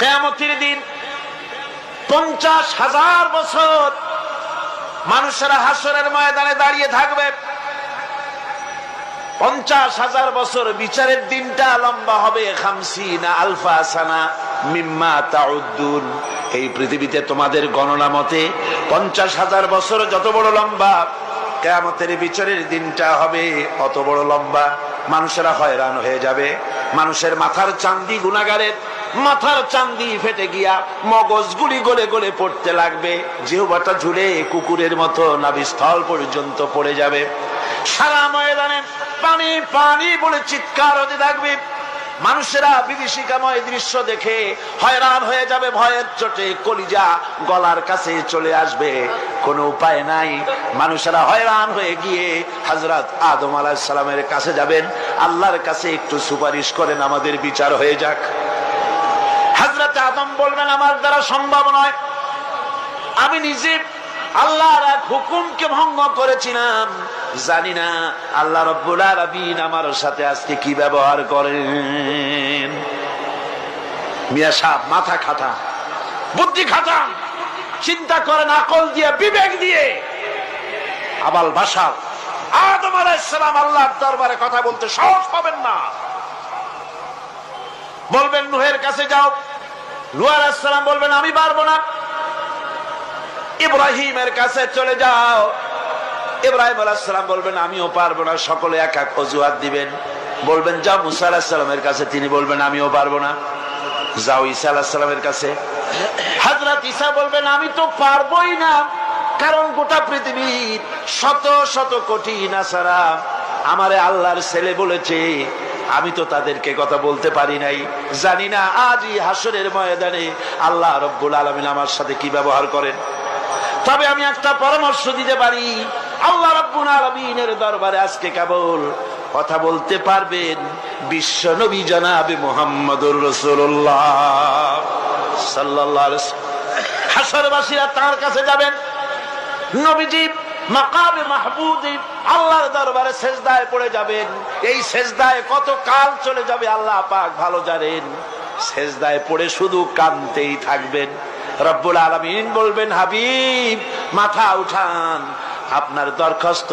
কিয়ামতের দিন 50,000 বছর মানুষেরা হাসরের ময়দানে দাঁড়িয়ে থাকবে। 50,000 বছর বিচারের দিনটা লম্বা হবে 50 আলফা সানা মিম্মা তাউদ্দুন। এই পৃথিবীতে তোমাদের গণনা মতে 50,000 বছর যত বড় লম্বা, কিয়ামতের বিচারের দিনটা হবে অত বড় লম্বা। মানুষেরা হয়রান হয়ে যাবে। মানুষের মাথার চান্দি, গুনাহগারের মাথার চান্দি ফেটে গিয়া মগজগুলি গলে গলে পড়তে লাগবে। জিহ্বাটা ঝুলে কুকুরের মতো নাভিস্থল পর্যন্ত পড়ে যাবে। সারা ময়দানে পানি পানি বলে চিৎকার হতে থাকবে। মানুষেরা বিভীষিকাময় দৃশ্য দেখে হয়রান হয়ে যাবে। ভয়ের চোটে কলিজা গলার কাছে চলে আসবে। কোনো উপায় নাই। মানুষেরা হয়রান হয়ে গিয়ে হযরত আদম আলাইহিস সালামের কাছে যাবেন। আল্লাহর কাছে একটু সুপারিশ করেন, আমাদের বিচার হয়ে যাক। হযরত আদম বলবেন, আমার দ্বারা সম্ভব নয়। আমি নিজে আল্লাহর এক হুকুমকে ভঙ্গ করেছিলাম। জানি না আল্লাহ রাব্বুল আলামিন আমার সাথে আজকে কি ব্যবহার করেন। মিয়া সাহেব মাথা খাটান, বুদ্ধি খাটান, চিন্তা করেন, আকল দিয়ে, বিবেক দিয়ে। আবাল বাশার আদম আলাইহিস সালাম আল্লাহর দরবারে কথা বলতে সাহস পাবেন না। বলবেন নূহের কাছে যাও। নূহ আলাইহিস সালাম বলবেন, আমি পারবো না। ইব্রাহিমের কাছে চলে যাও। ইব্রাহিম আলাইহিস সালাম বলবেন, আমিও পারবো না। সকলে এক এক অজুহাত দিবেন। বলবেন যাও মুসা আলাইহিস সালামের কাছে, তিনি বলবেন আমিও পারবো না। যাও ঈসা আলাইহিস সালামের কাছে। হযরত ঈসা বলবেন, আমি তো পারবোই না, কারণ গোটা পৃথিবীর শত শত কোটি নাসারা আমারে আল্লাহর ছেলে বলেছে, আমি তো তাদেরকে কথা বলতে পারি নাই। জানি না আজই হাসরের ময়দানে আল্লাহ রাব্বুল আলামিন আমার সাথে কি ব্যবহার করেন। তবে আমি একটা পরামর্শ দিতে পারি, আল্লাহ রাব্বুল আলামিনের দরবারে আজকে কেবল কথা বলতে পারবেন বিশ্ব নবী জনাবে মুহাম্মদুর রাসূলুল্লাহ সাল্লাল্লাহু আলাইহি ওয়াসাল্লাম। হাসরবাসীরা তার কাছে যাবেন। নবীজি মাকামে মাহমুদে আল্লাহর দরবারে সেজদায় পড়ে যাবেন। এই সেজদায় কত কাল চলে যাবে আল্লাহ পাক ভালো জানেন। সেজদায় পড়ে শুধু কাঁদতেই থাকবেন। রব্বুল আলামিন বলবেন, হাবিব মাথা উঠান, আপনার দরখাস্ত